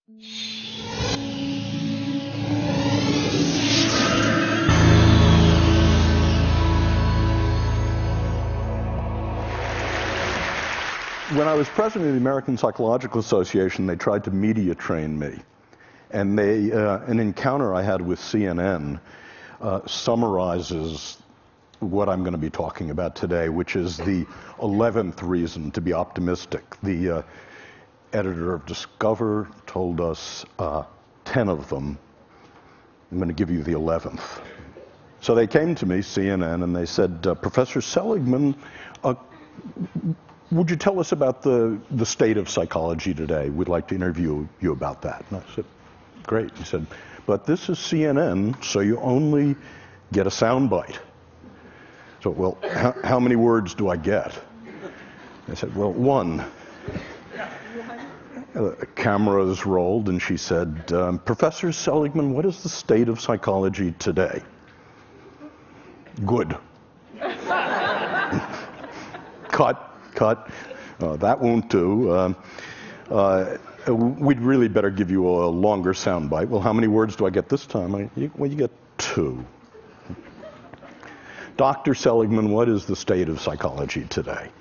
When I was president of the American Psychological Association, they tried to media train me. And an encounter I had with CNN summarizes what I'm going to be talking about today, which is the 11th reason to be optimistic. The editor of Discover told us 10 of them. I'm going to give you the 11th. So they came to me, CNN, and they said, Professor Seligman, would you tell us about the state of psychology today? We'd like to interview you about that. And I said, great. He said, but this is CNN, so you only get a soundbite. So, well, how many words do I get? I said, well, one. Cameras rolled, and she said, Professor Seligman, what is the state of psychology today? Good. Cut. That won't do. We'd really better give you a longer soundbite. Well, how many words do I get this time? Well, you get 2. Dr. Seligman, what is the state of psychology today?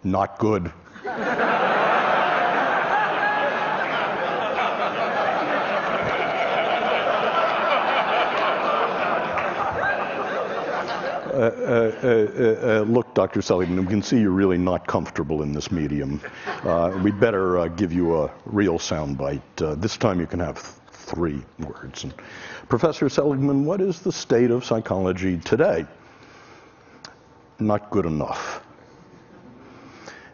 Not good. Look, Dr. Seligman, we can see you're really not comfortable in this medium. We'd better give you a real soundbite. This time you can have 3 words. And, Professor Seligman, what is the state of psychology today? Not good enough.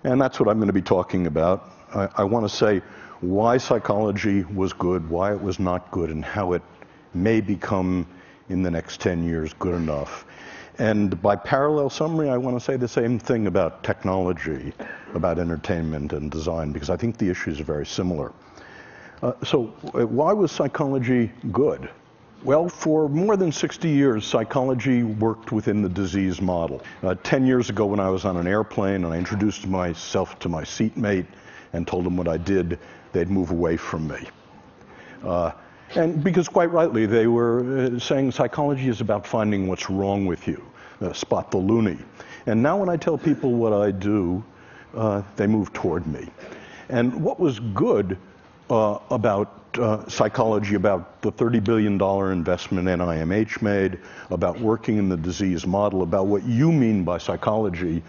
And that's what I'm going to be talking about. I want to say why psychology was good, why it was not good, and how it may become, in the next 10 years, good enough. And by parallel summary, I want to say the same thing about technology, about entertainment and design, because I think the issues are very similar. So why was psychology good? Well, for more than 60 years, psychology worked within the disease model. 10 years ago when I was on an airplane and I introduced myself to my seatmate and told them what I did, they'd move away from me. And because quite rightly, they were saying psychology is about finding what's wrong with you, spot the loony. And now when I tell people what I do, they move toward me. And what was good about psychology, about the $30 billion investment NIMH made, about working in the disease model, about what you mean by psychology,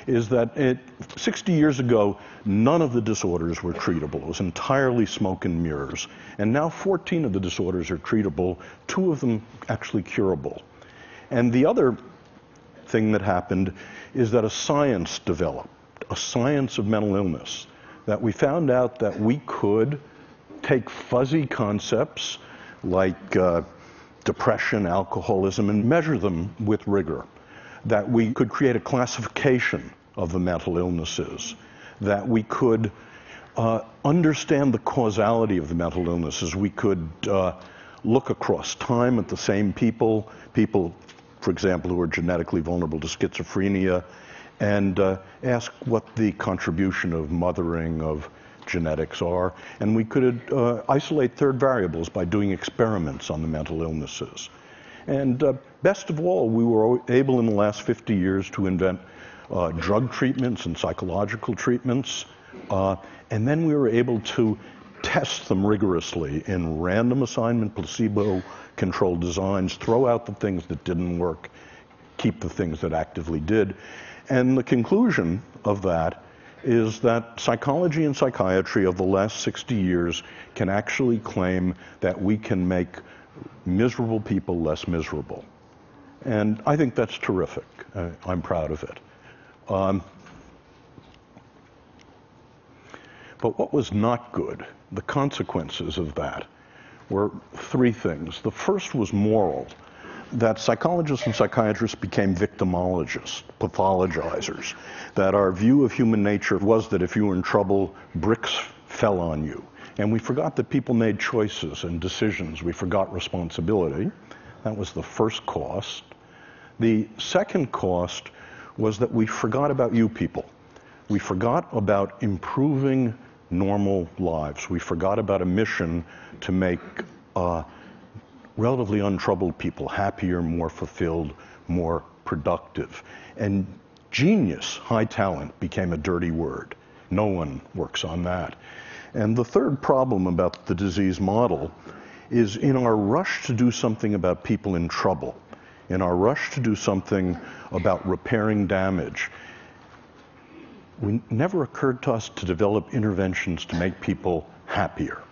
is that 60 years ago, none of the disorders were treatable. It was entirely smoke and mirrors. And now 14 of the disorders are treatable, 2 of them actually curable. And the other thing that happened is that a science developed, a science of mental illness, that we found out that we could take fuzzy concepts like depression, alcoholism, and measure them with rigor. That we could create a classification of the mental illnesses, that we could understand the causality of the mental illnesses. We could look across time at the same people, for example, who are genetically vulnerable to schizophrenia, and ask what the contribution of mothering, of genetics are. And we could isolate third variables by doing experiments on the mental illnesses. And best of all, we were able in the last 50 years to invent drug treatments and psychological treatments. And then we were able to test them rigorously in random assignment, placebo-controlled designs, throw out the things that didn't work, keep the things that actively did. And the conclusion of that is that psychology and psychiatry of the last 60 years can actually claim that we can make miserable people less miserable. And I think that's terrific. I'm proud of it. But what was not good, the consequences of that, were 3 things. The first was moral, that psychologists and psychiatrists became victimologists, pathologizers, that our view of human nature was that if you were in trouble, bricks fell on you. And we forgot that people made choices and decisions. We forgot responsibility. That was the first cost. The second cost was that we forgot about you people. We forgot about improving normal lives. We forgot about a mission to make relatively untroubled people happier, more fulfilled, more productive. And genius, high talent, became a dirty word. No one works on that. And the third problem about the disease model is in our rush to do something about people in trouble, in our rush to do something about repairing damage, it never occurred to us to develop interventions to make people happier,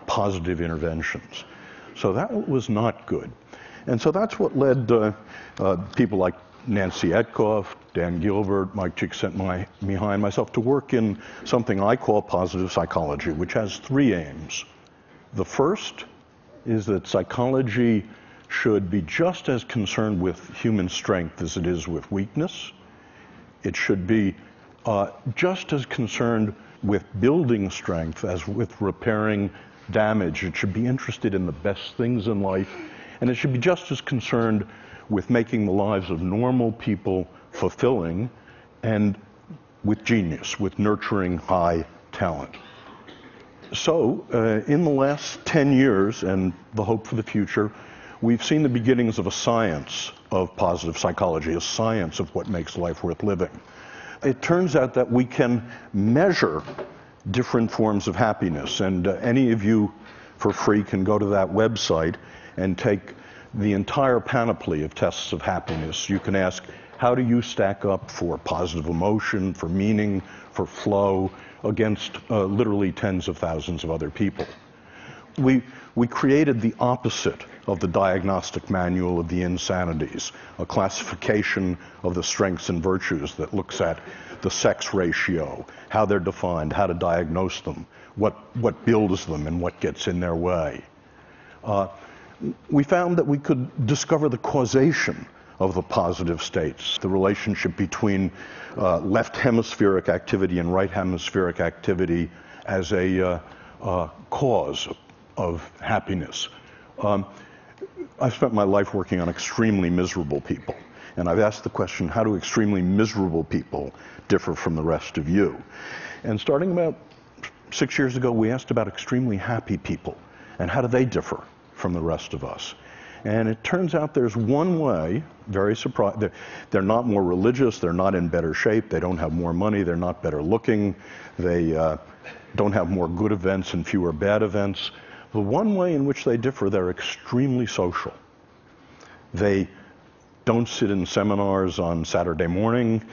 positive interventions. So that was not good. And so that's what led people like Nancy Etkoff, Dan Gilbert, Mike Csikszentmihalyi, and myself to work in something I call positive psychology, which has three aims. The first is that psychology should be just as concerned with human strength as it is with weakness. It should be just as concerned with building strength as with repairing damage. It should be interested in the best things in life, and it should be just as concerned with making the lives of normal people fulfilling and with genius, with nurturing high talent. So, in the last 10 years, and the hope for the future, we've seen the beginnings of a science of positive psychology, a science of what makes life worth living. It turns out that we can measure different forms of happiness, and any of you for free can go to that website and take the entire panoply of tests of happiness. You can ask, how do you stack up for positive emotion, for meaning, for flow, against literally tens of thousands of other people. We created the opposite of the diagnostic manual of the insanities, a classification of the strengths and virtues that looks at the sex ratio, how they're defined, how to diagnose them, what builds them and what gets in their way. We found that we could discover the causation of the positive states, the relationship between left hemispheric activity and right hemispheric activity as a cause of happiness. I've spent my life working on extremely miserable people, and I've asked the question, how do extremely miserable people differ from the rest of you? And starting about 6 years ago, we asked about extremely happy people, and how do they differ from the rest of us? And it turns out there's one way, very surprising, they're not more religious, they're not in better shape, they don't have more money, they're not better looking, they don't have more good events and fewer bad events. The one way in which they differ, they're extremely social. They don't sit in seminars on Saturday morning.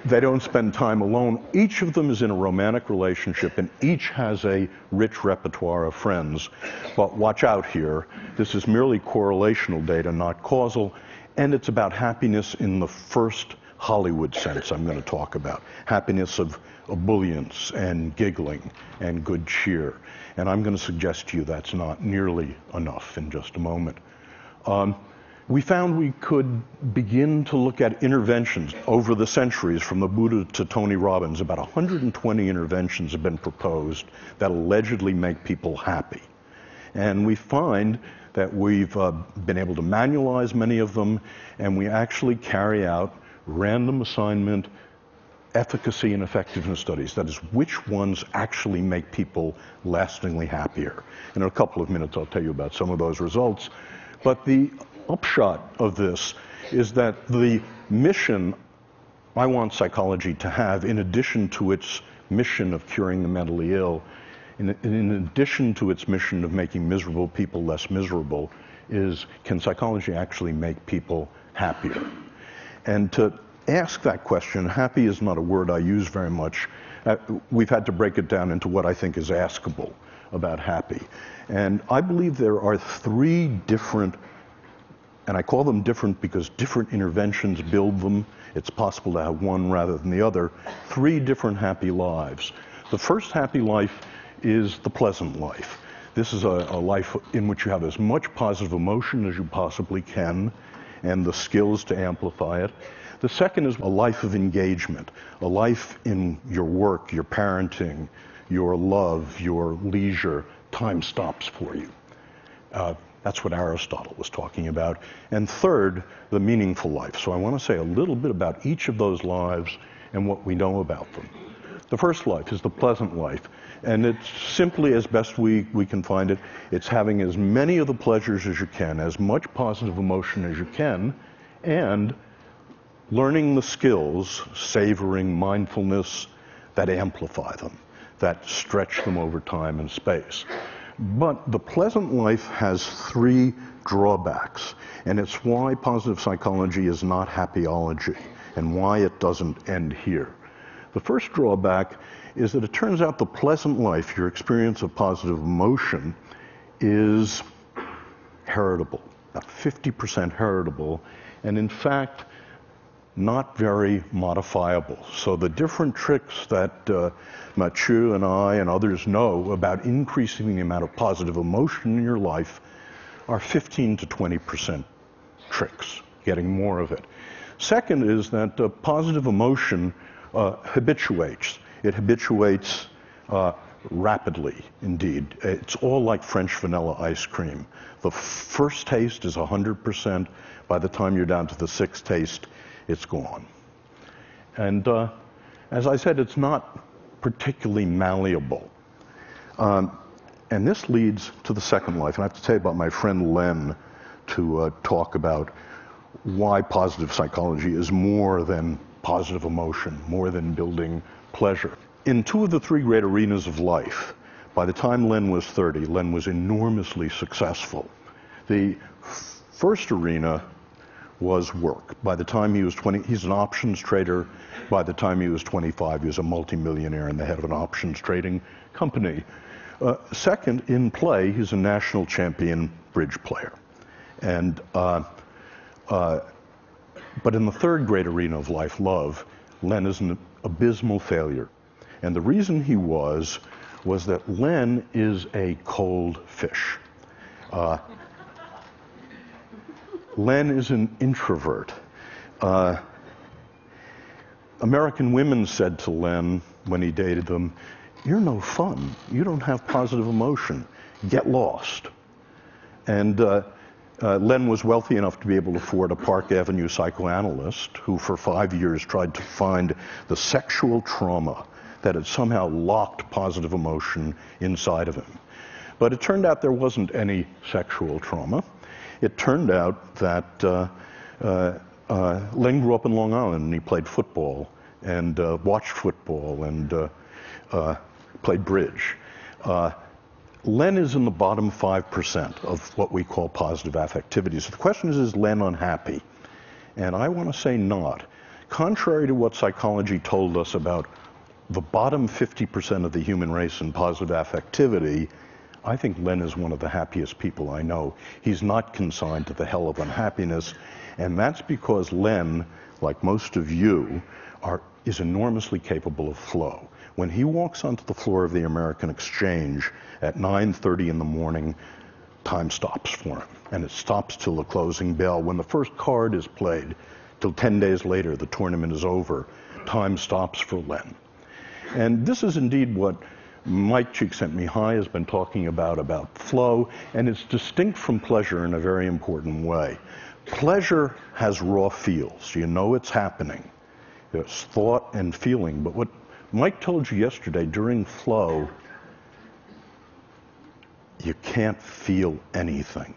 They don't spend time alone. Each of them is in a romantic relationship, and each has a rich repertoire of friends. But watch out here. This is merely correlational data, not causal, and it's about happiness in the first Hollywood sense I'm going to talk about. Happiness of ebullience and giggling and good cheer. And I'm going to suggest to you that's not nearly enough in just a moment. We found we could begin to look at interventions over the centuries, from the Buddha to Tony Robbins. About 120 interventions have been proposed that allegedly make people happy. And we find that we've been able to manualize many of them, and we actually carry out random assignment efficacy and effectiveness studies. That is, which ones actually make people lastingly happier. In a couple of minutes, I'll tell you about some of those results. But the upshot of this is that the mission I want psychology to have, in addition to its mission of curing the mentally ill, in addition to its mission of making miserable people less miserable, is, can psychology actually make people happier? And to ask that question, happy is not a word I use very much. We've had to break it down into what I think is askable about happy. And I believe there are three different, and I call them different because different interventions build them. It's possible to have one rather than the other. Three different happy lives. The first happy life is the pleasant life. This is a life in which you have as much positive emotion as you possibly can, and the skills to amplify it. The second is a life of engagement, a life in your work, your parenting, your love, your leisure. Time stops for you. That's what Aristotle was talking about. And third, the meaningful life. So I want to say a little bit about each of those lives and what we know about them. The first life is the pleasant life. And it's simply, as best we can find it, it's having as many of the pleasures as you can, as much positive emotion as you can, and learning the skills, savoring, mindfulness, that amplify them, that stretch them over time and space. But the pleasant life has three drawbacks, and it's why positive psychology is not happyology, and why it doesn't end here. The first drawback is that it turns out the pleasant life, your experience of positive emotion, is heritable, about 50% heritable, and in fact, not very modifiable. So the different tricks that Mathieu and I and others know about increasing the amount of positive emotion in your life are 15 to 20% tricks, getting more of it. Second is that positive emotion habituates. It habituates rapidly, indeed. It's all like French vanilla ice cream. The first taste is 100%. By the time you're down to the sixth taste, it's gone. And as I said, it's not particularly malleable. And this leads to the second life. And I have to tell you about my friend Len to talk about why positive psychology is more than positive emotion, more than building pleasure. In two of the three great arenas of life, by the time Len was 30, Len was enormously successful. The first arena was work. By the time he was 20, he's an options trader. By the time he was 25, he was a multimillionaire and the head of an options trading company. Second, in play, he's a national champion bridge player. And but in the third great arena of life, love, Len is an abysmal failure. And the reason he was that Len is a cold fish. Len is an introvert. American women said to Len when he dated them, "You're no fun. You don't have positive emotion. Get lost." And Len was wealthy enough to be able to afford a Park Avenue psychoanalyst who for 5 years tried to find the sexual trauma that had somehow locked positive emotion inside of him. But it turned out there wasn't any sexual trauma. It turned out that Len grew up in Long Island and he played football and watched football and played bridge. Len is in the bottom 5% of what we call positive affectivity. So the question is Len unhappy? And I want to say not. Contrary to what psychology told us about the bottom 50% of the human race in positive affectivity, I think Len is one of the happiest people I know. He's not consigned to the hell of unhappiness, and that's because Len, like most of you, is enormously capable of flow. When he walks onto the floor of the American Exchange at 9:30 in the morning, time stops for him, and it stops till the closing bell. When the first card is played, till 10 days later, the tournament is over, time stops for Len. And this is indeed what Mike Csikszentmihalyi has been talking about flow, and it's distinct from pleasure in a very important way. Pleasure has raw feels. You know it's happening. There's thought and feeling. But what Mike told you yesterday, during flow, you can't feel anything.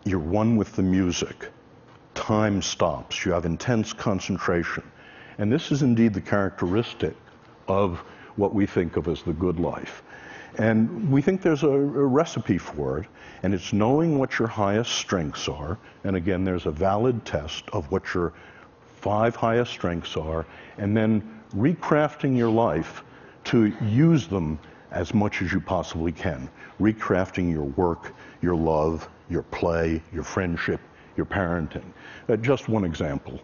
You're one with the music. Time stops. You have intense concentration. And this is indeed the characteristic of what we think of as the good life. And we think there's a recipe for it, and it's knowing what your highest strengths are. And again, there's a valid test of what your 5 highest strengths are, and then recrafting your life to use them as much as you possibly can. Recrafting your work, your love, your play, your friendship, your parenting. Just one example.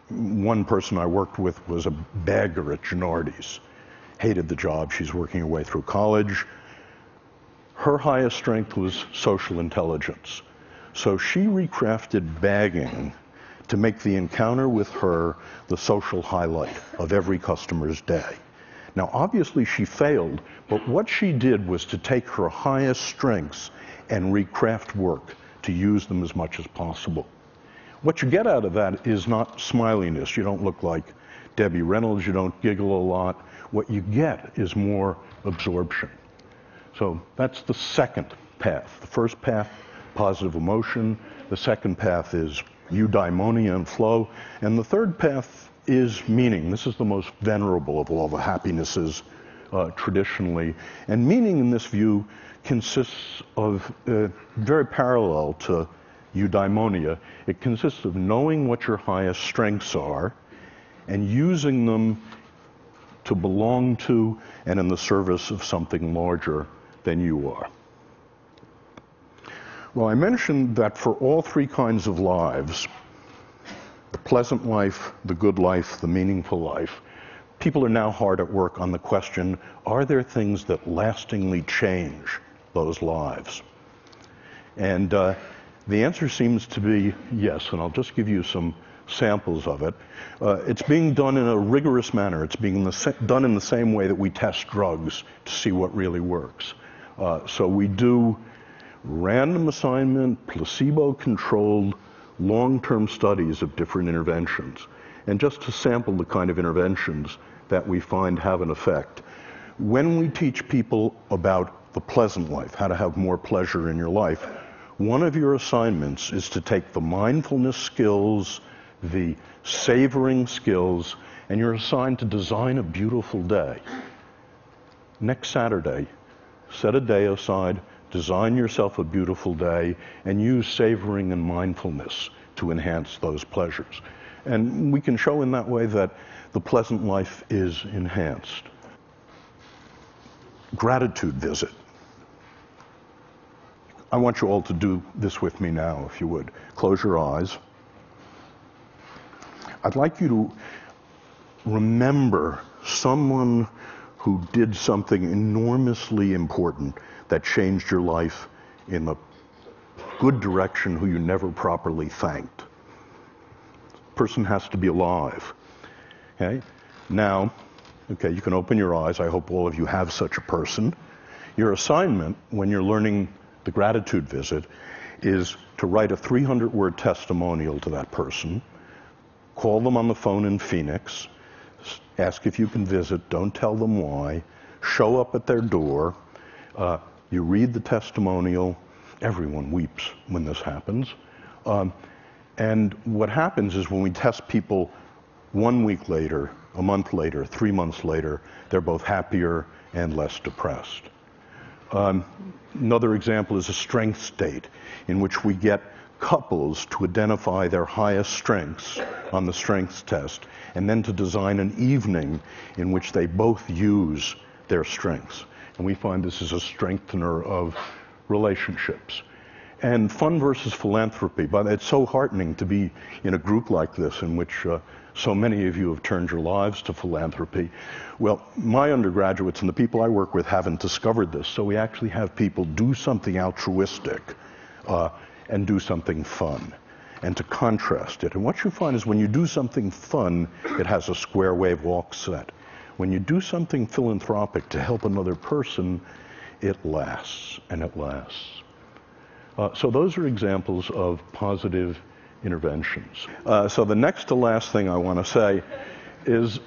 One person I worked with was a bagger at Gennardi's. Hated the job. She's working her way through college. Her highest strength was social intelligence. So she recrafted bagging to make the encounter with her the social highlight of every customer's day. Now, obviously she failed, but what she did was to take her highest strengths and recraft work to use them as much as possible. What you get out of that is not smiliness. You don't look like Debbie Reynolds, you don't giggle a lot. What you get is more absorption. So that's the second path. The first path, positive emotion. The second path is eudaimonia and flow. And the third path is meaning. This is the most venerable of all the happinesses traditionally. And meaning in this view consists of, very parallel to eudaimonia, it consists of knowing what your highest strengths are and using them to belong to and in the service of something larger than you are. Well, I mentioned that for all three kinds of lives, the pleasant life, the good life, the meaningful life, people are now hard at work on the question, are there things that lastingly change those lives? And the answer seems to be yes, and I'll just give you some samples of it. It's being done in a rigorous manner. It's being done in the same way that we test drugs to see what really works. So we do random assignment, placebo-controlled, long-term studies of different interventions. And just to sample the kind of interventions that we find have an effect. When we teach people about the pleasant life, how to have more pleasure in your life, one of your assignments is to take the mindfulness skills, the savoring skills, and you're assigned to design a beautiful day. Next Saturday, set a day aside, design yourself a beautiful day, and use savoring and mindfulness to enhance those pleasures. And we can show in that way that the pleasant life is enhanced. Gratitude visit. I want you all to do this with me now, if you would. Close your eyes. I'd like you to remember someone who did something enormously important that changed your life in the good direction, who you never properly thanked. The person has to be alive. Okay? Now, okay, you can open your eyes. I hope all of you have such a person. Your assignment, when you're learning the gratitude visit, is to write a 300-word testimonial to that person, call them on the phone in Phoenix, ask if you can visit, don't tell them why, show up at their door, you read the testimonial. Everyone weeps when this happens. And what happens is when we test people 1 week later, a month later, 3 months later, they're both happier and less depressed. Another example is a strength state, in which we get couples to identify their highest strengths on the strengths test, and then to design an evening in which they both use their strengths. And we find this is a strengthener of relationships. And fun versus philanthropy, but it's so heartening to be in a group like this in which so many of you have turned your lives to philanthropy. Well, my undergraduates and the people I work with haven't discovered this, so we actually have people do something altruistic and do something fun, and to contrast it. And what you find is when you do something fun, it has a square wave walk set. When you do something philanthropic to help another person, it lasts, and it lasts. So those are examples of positive interventions. So the next to last thing I want to say is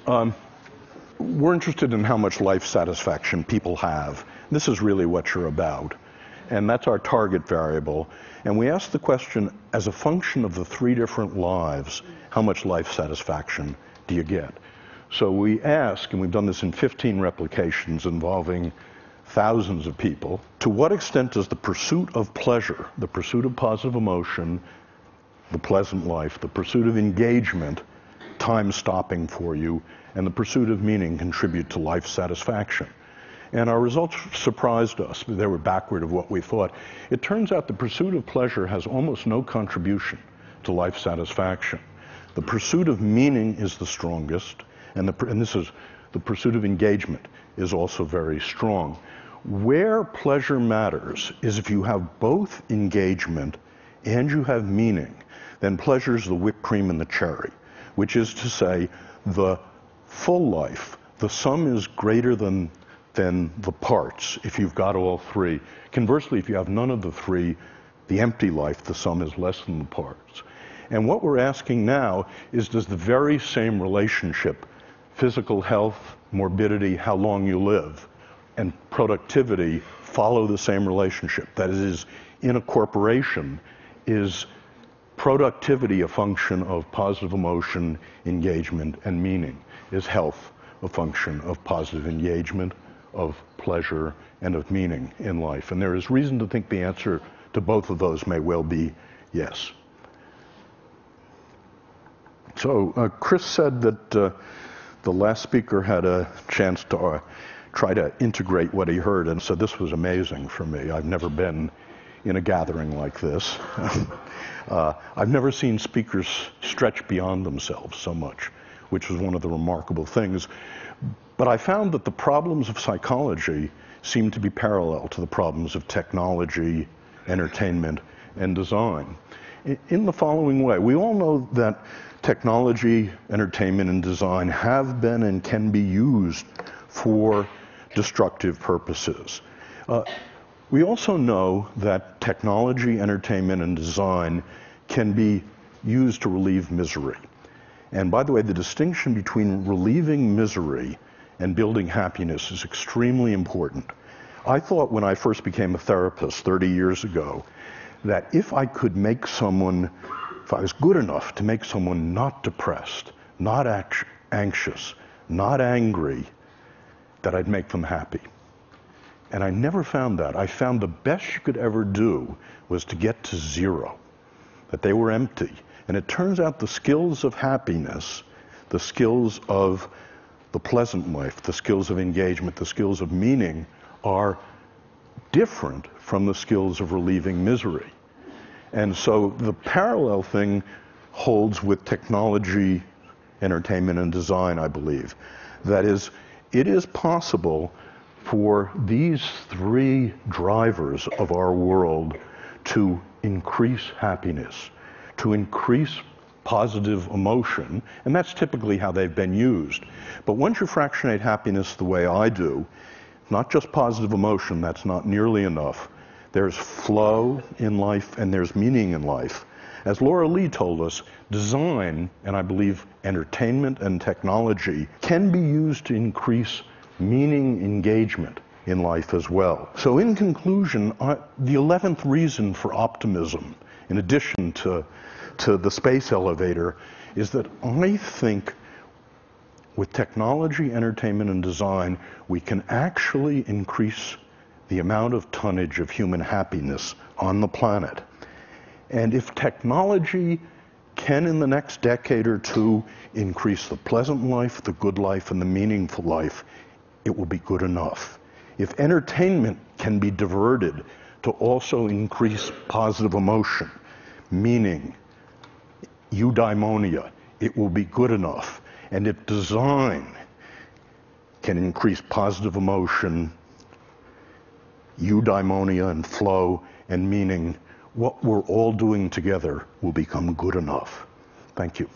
we're interested in how much life satisfaction people have. This is really what you're about. And that's our target variable. And we ask the question, as a function of the 3 different lives, how much life satisfaction do you get? So we ask, and we've done this in 15 replications involving thousands of people, to what extent does the pursuit of pleasure, the pursuit of positive emotion, the pleasant life, the pursuit of engagement, time stopping for you, and the pursuit of meaning contribute to life satisfaction? And our results surprised us. They were backward of what we thought. It turns out the pursuit of pleasure has almost no contribution to life satisfaction. The pursuit of meaning is the strongest, and this is the pursuit of engagement is also very strong. Where pleasure matters is if you have both engagement and you have meaning, then pleasure is the whipped cream and the cherry, which is to say the full life, the sum is greater than the parts if you've got all three. Conversely, if you have none of the three, the empty life, the sum is less than the parts. And what we're asking now is, does the very same relationship, physical health, morbidity, how long you live, and productivity follow the same relationship? That is, in a corporation, is productivity a function of positive emotion, engagement, and meaning? Is health a function of positive engagement, of pleasure, and of meaning in life? And there is reason to think the answer to both of those may well be yes. So Chris said that the last speaker had a chance to try to integrate what he heard, and so this was amazing for me. I've never been in a gathering like this. I've never seen speakers stretch beyond themselves so much, which was one of the remarkable things. But I found that the problems of psychology seem to be parallel to the problems of technology, entertainment, and design. In the following way, we all know that technology, entertainment, and design have been and can be used for destructive purposes. We also know that technology, entertainment, and design can be used to relieve misery. And by the way, the distinction between relieving misery and building happiness is extremely important. I thought when I first became a therapist 30 years ago that if I could make someone, if I was good enough to make someone not depressed, not anxious, not angry, that I'd make them happy. And I never found that. I found the best you could ever do was to get to zero, that they were empty. And it turns out the skills of happiness, the skills of the pleasant life, the skills of engagement, the skills of meaning are different from the skills of relieving misery. And so the parallel thing holds with technology, entertainment, and design, I believe. That is, it is possible for these three drivers of our world to increase happiness, to increase positive emotion, and that's typically how they've been used. But once you fractionate happiness the way I do, not just positive emotion, that's not nearly enough. There's flow in life and there's meaning in life. As Laura Lee told us, design, and I believe entertainment and technology, can be used to increase meaning engagement in life as well. So in conclusion, the 11th reason for optimism, in addition to the space elevator, is that I think with technology, entertainment, and design, we can actually increase the amount of tonnage of human happiness on the planet. And if technology can, in the next decade or two, increase the pleasant life, the good life, and the meaningful life, it will be good enough. If entertainment can be diverted to also increase positive emotion, meaning, eudaimonia, it will be good enough. And if design can increase positive emotion, eudaimonia, and flow, and meaning, what we're all doing together will become good enough. Thank you.